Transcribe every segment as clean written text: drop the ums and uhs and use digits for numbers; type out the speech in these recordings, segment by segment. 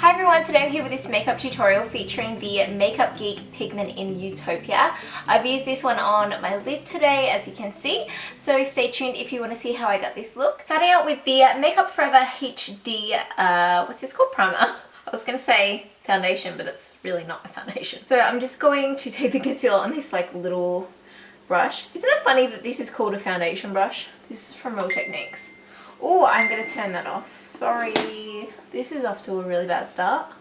Hi everyone, today I'm here with this makeup tutorial featuring the Makeup Geek Pigment in Utopia. I've used this one on my lid today, as you can see, so stay tuned if you want to see how I got this look. Starting out with the Makeup Forever HD, what's this called? Primer. I was going to say foundation, but it's really not a foundation. So I'm just going to take the concealer on this like little brush. Isn't it funny that this is called a foundation brush? This is from Real Techniques. Oh, I'm going to turn that off. Sorry. This is off to a really bad start.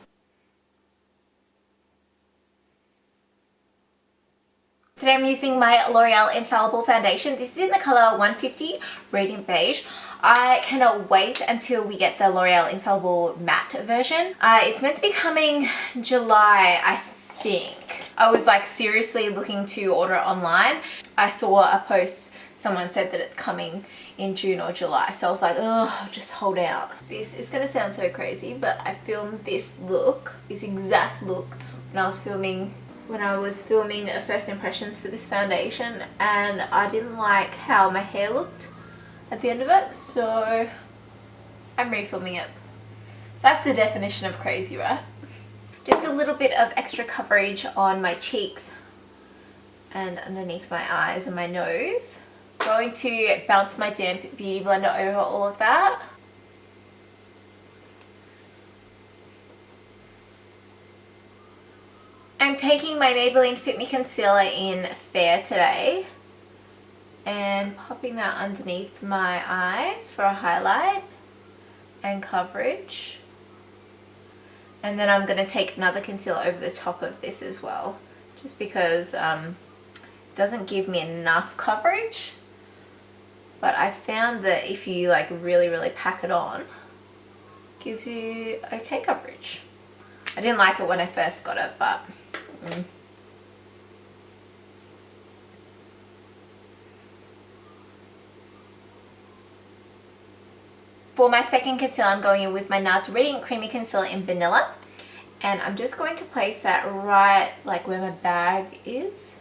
Today I'm using my L'Oreal Infallible foundation. This is in the colour 150 Radiant Beige. I cannot wait until we get the L'Oreal Infallible matte version. It's meant to be coming July, I think. I was like seriously looking to order it online. I saw a post, someone said that it's coming in June or July, so I was like, oh, just hold out. This is gonna sound so crazy, but I filmed this look, this exact look, when I was filming first impressions for this foundation, and I didn't like how my hair looked at the end of it, so I'm refilming it. That's the definition of crazy, right? Just a little bit of extra coverage on my cheeks and underneath my eyes and my nose. Going to bounce my damp beauty blender over all of that. I'm taking my Maybelline Fit Me Concealer in Fair today and popping that underneath my eyes for a highlight and coverage. And then I'm going to take another concealer over the top of this as well, just because it doesn't give me enough coverage. But I found that if you like really pack it on, it gives you okay coverage. I didn't like it when I first got it, but For my second concealer, I'm going in with my NARS Radiant Creamy Concealer in Vanilla. And I'm just going to place that right like where my bag is.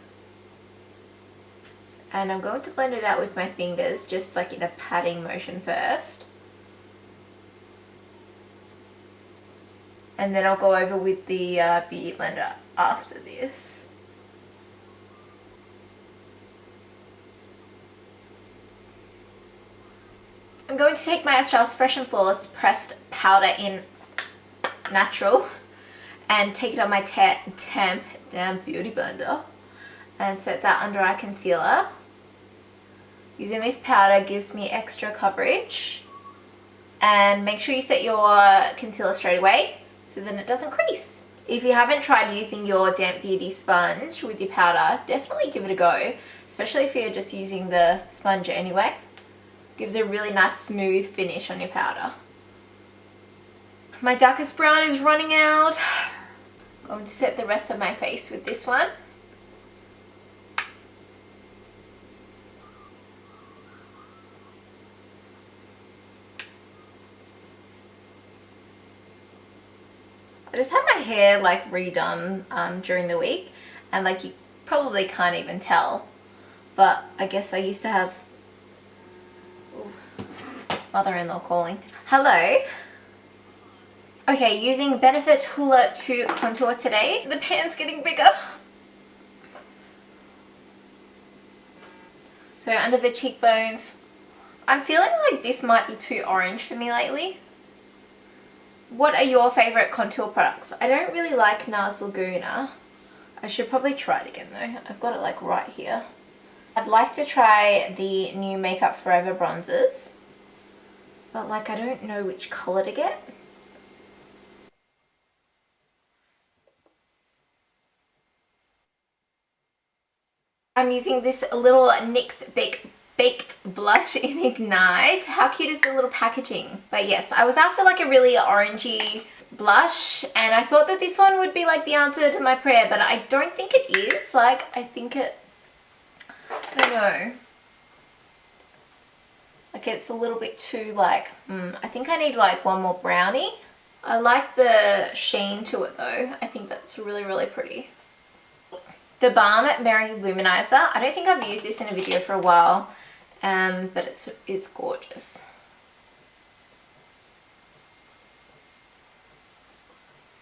And I'm going to blend it out with my fingers, just like in a patting motion first. And then I'll go over with the beauty blender after this. I'm going to take my Australis Fresh and Flawless Pressed Powder in Natural and take it on my damp beauty blender and set that under eye concealer. Using this powder gives me extra coverage, and make sure you set your concealer straight away so then it doesn't crease. If you haven't tried using your damp beauty sponge with your powder, definitely give it a go, especially if you're just using the sponge anyway. Gives a really nice smooth finish on your powder. My darkest brown is running out. I'm going to set the rest of my face with this one. I just had my hair like redone during the week, and like you probably can't even tell, but I guess I used to have mother-in-law calling. Hello. Okay, using Benefit Hoola to contour today. The pan's getting bigger. So under the cheekbones. I'm feeling like this might be too orange for me lately. What are your favourite contour products? I don't really like NARS Laguna. I should probably try it again though. I've got it like right here. I'd like to try the new Makeup Forever bronzers, but like I don't know which colour to get. I'm using this little NYX Baked Blush in Ignite. How cute is the little packaging? But yes, I was after like a really orangey blush, and I thought that this one would be like the answer to my prayer, but I don't think it is. Like, I think it, I don't know. Like it's a little bit too like, I think I need like one more brownie. I like the sheen to it though. I think that's really pretty. TheBalm Mary-Loumanizer. I don't think I've used this in a video for a while, but it's gorgeous.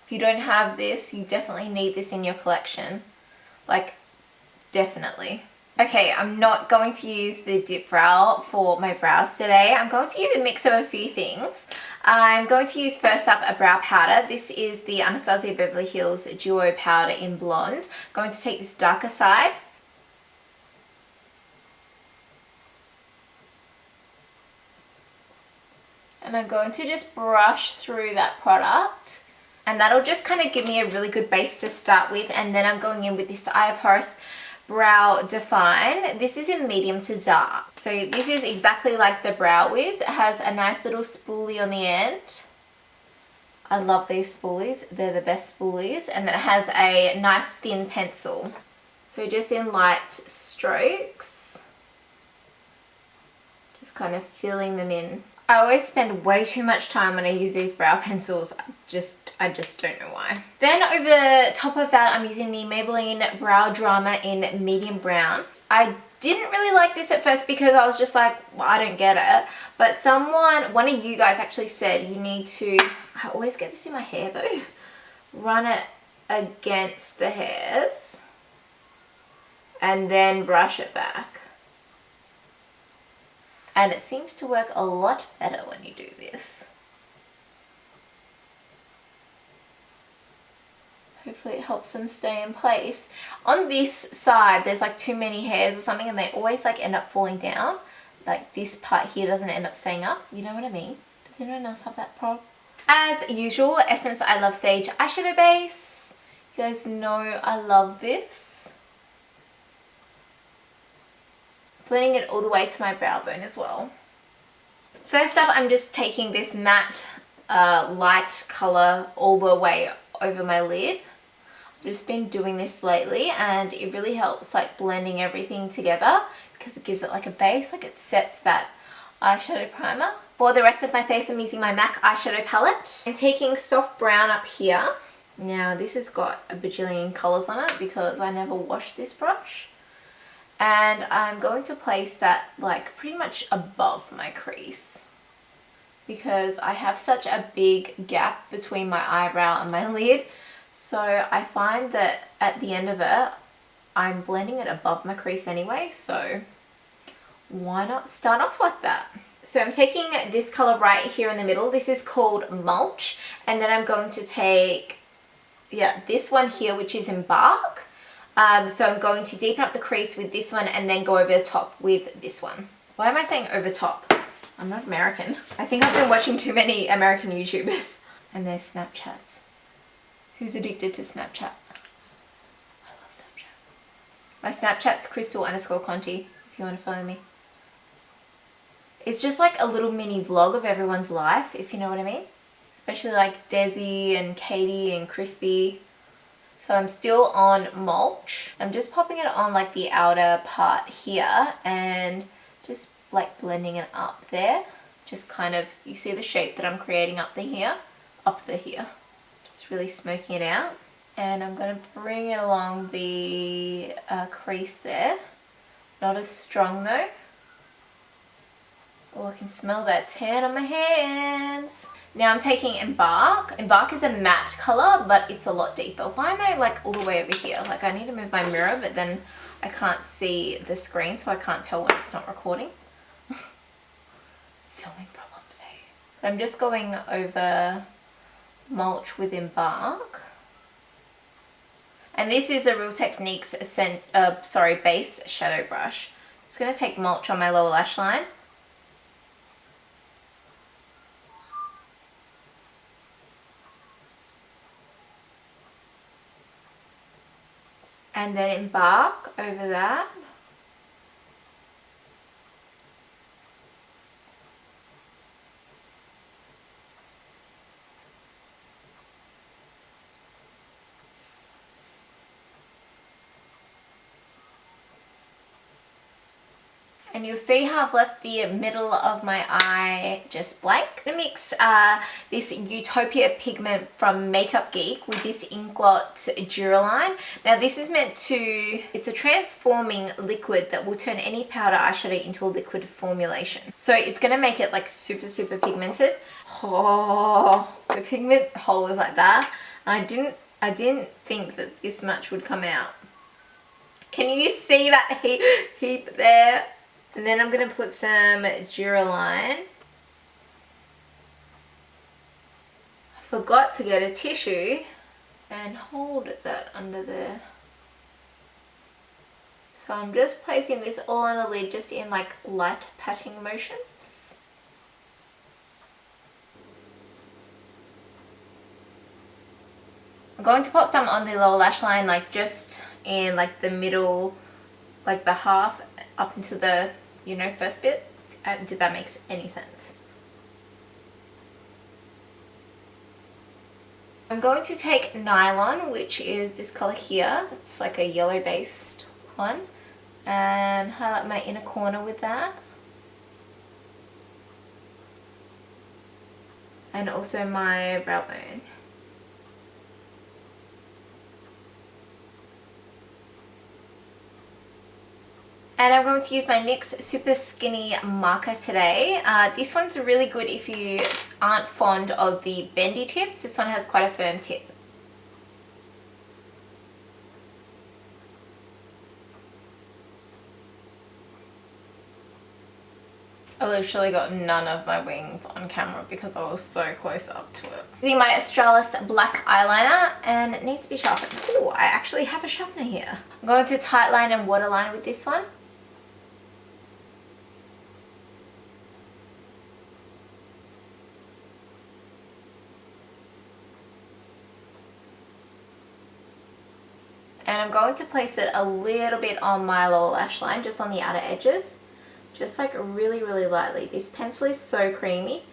If you don't have this, you definitely need this in your collection. Like, definitely. Okay, I'm not going to use the dip brow for my brows today. I'm going to use a mix of a few things. I'm going to use first up a brow powder. This is the Anastasia Beverly Hills Duo Powder in Blonde. I'm going to take this darker side. And I'm going to just brush through that product. And that'll just kind of give me a really good base to start with. And then I'm going in with this Eye of Horus Brow Define. This is in medium to dark. So this is exactly like the Brow Wiz. It has a nice little spoolie on the end. I love these spoolies. They're the best spoolies. And then it has a nice thin pencil. So just in light strokes. Just kind of filling them in. I always spend way too much time when I use these brow pencils. I just don't know why. Then over top of that, I'm using the Maybelline Brow Drama in medium brown. I didn't really like this at first because I was just like, well, I don't get it. But one of you guys actually said you need to, I always get this in my hair though, run it against the hairs and then brush it back. And it seems to work a lot better when you do this. Hopefully it helps them stay in place. On this side, there's like too many hairs or something and they always like end up falling down. Like this part here doesn't end up staying up. You know what I mean? Does anyone else have that problem? As usual, Essence I Love Stage eyeshadow base. You guys know I love this. Blending it all the way to my brow bone as well. First up, I'm just taking this matte light color all the way over my lid. I've just been doing this lately and it really helps like blending everything together because it gives it like a base, like it sets that eyeshadow primer. For the rest of my face, I'm using my MAC eyeshadow palette. I'm taking soft brown up here. Now this has got a bajillion colors on it because I never washed this brush. And I'm going to place that like pretty much above my crease because I have such a big gap between my eyebrow and my lid. So I find that at the end of it, I'm blending it above my crease anyway. So why not start off like that? So I'm taking this color right here in the middle. This is called Mulch. And then I'm going to take, this one here, which is Emabrk. So I'm going to deepen up the crease with this one and then go over the top with this one. Why am I saying over top? I'm not American. I think I've been watching too many American YouTubers and their Snapchats. Who's addicted to Snapchat? I love Snapchat. My Snapchat's Crystal_Conte if you want to follow me. It's just like a little mini vlog of everyone's life, if you know what I mean. Especially like Desi and Katie and Crispy. So I'm still on Mulch. I'm just popping it on like the outer part here and just like blending it up there. Just kind of, you see the shape that I'm creating up the here. Just really smoking it out. And I'm going to bring it along the crease there. Not as strong though. Oh, I can smell that tan on my hands. Now I'm taking Emabrk. Emabrk is a matte color, but it's a lot deeper. Why am I like all the way over here? Like I need to move my mirror, but then I can't see the screen, so I can't tell when it's not recording. Filming problems, eh? But I'm just going over Mulch with Emabrk. And this is a Real Techniques base shadow brush. I'm just going to take Mulch on my lower lash line. And then Emabrk over that. And you'll see how I've left the middle of my eye just blank. I'm going to mix this Utopia Pigment from Makeup Geek with this Inkblot Duraline. Now this is meant to, it's a transforming liquid that will turn any powder eyeshadow into a liquid formulation. So it's going to make it like super pigmented. Oh, the pigment hole is like that. I didn't think that this much would come out. Can you see that heap there? And then I'm going to put some Duraline. I forgot to get a tissue and hold that under there. So I'm just placing this all on the lid, just in like light patting motions. I'm going to pop some on the lower lash line, like just in like the middle, like the half up into the, you know, first bit. Did that make any sense? I'm going to take Nylon, which is this color here. It's like a yellow based one, and highlight my inner corner with that. And also my brow bone. And I'm going to use my NYX Super Skinny marker today. This one's really good if you aren't fond of the bendy tips. This one has quite a firm tip. I literally got none of my wings on camera because I was so close up to it. Using my Australis black eyeliner, and it needs to be sharpened. Oh, I actually have a sharpener here. I'm going to tightline and waterline with this one. And I'm going to place it a little bit on my lower lash line, just on the outer edges. Just like really, really lightly. This pencil is so creamy,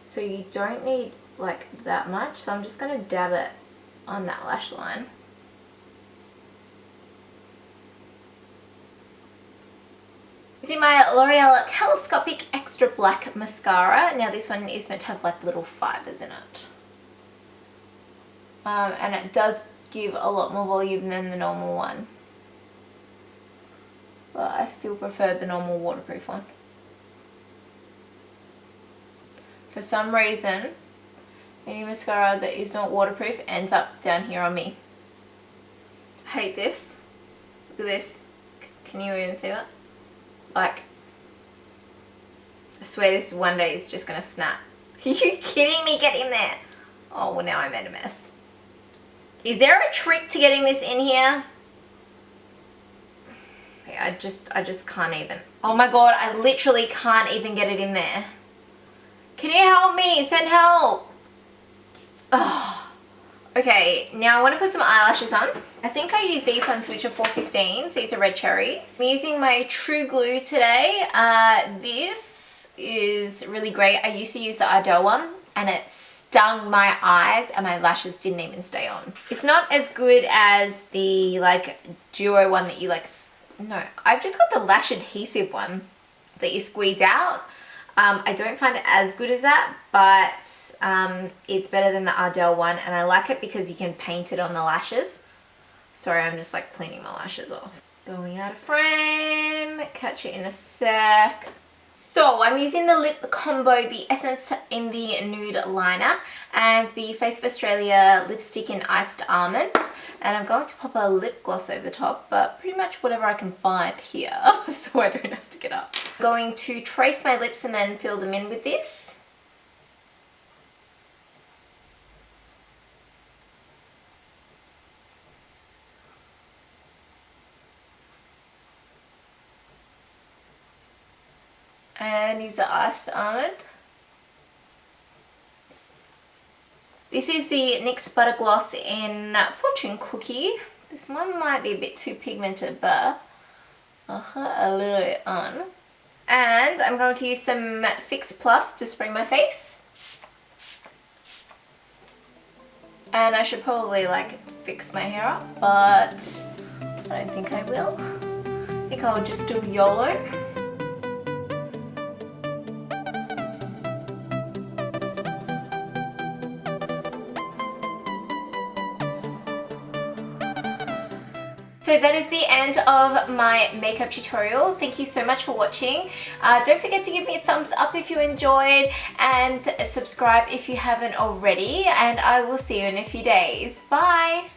so you don't need like that much. So I'm just going to dab it on that lash line. Using my L'Oreal Telescopic Extra Black Mascara. Now this one is meant to have like little fibers in it. And it does give a lot more volume than the normal one. But I still prefer the normal waterproof one. For some reason, any mascara that is not waterproof ends up down here on me. I hate this. Look at this. Can you even see that? Like, I swear this one day is just going to snap. Are you kidding me? Get in there. Oh, well now I made a mess. Is there a trick to getting this in here? I just can't even. Oh my god, I literally can't even get it in there. Can you help me? Send help. Oh. Okay, now I want to put some eyelashes on. I think I use these ones, which are 415s. These are red cherries. I'm using my True Glue today. This is really great. I used to use the Ardell one, and it stung my eyes and my lashes didn't even stay on. It's not as good as the like duo one that you like. No, I've just got the lash adhesive one that you squeeze out. I don't find it as good as that, but it's better than the Ardell one, and I like it because you can paint it on the lashes. Sorry, I'm just like cleaning my lashes off. Going out of frame, catch it in a sec. So I'm using the lip combo, the Essence in the Nude Liner and the Face of Australia lipstick in Iced Almond. And I'm going to pop a lip gloss over the top, but pretty much whatever I can find here so I don't have to get up. I'm going to trace my lips and then fill them in with this. And use the Iced Almond. This is the NYX Butter Gloss in Fortune Cookie. This one might be a bit too pigmented, but I'll put a little bit on. And I'm going to use some Fix Plus to spray my face. And I should probably like fix my hair up, but I don't think I will. I think I'll just do YOLO. So that is the end of my makeup tutorial. Thank you so much for watching. Don't forget to give me a thumbs up if you enjoyed and subscribe if you haven't already, and I will see you in a few days. Bye!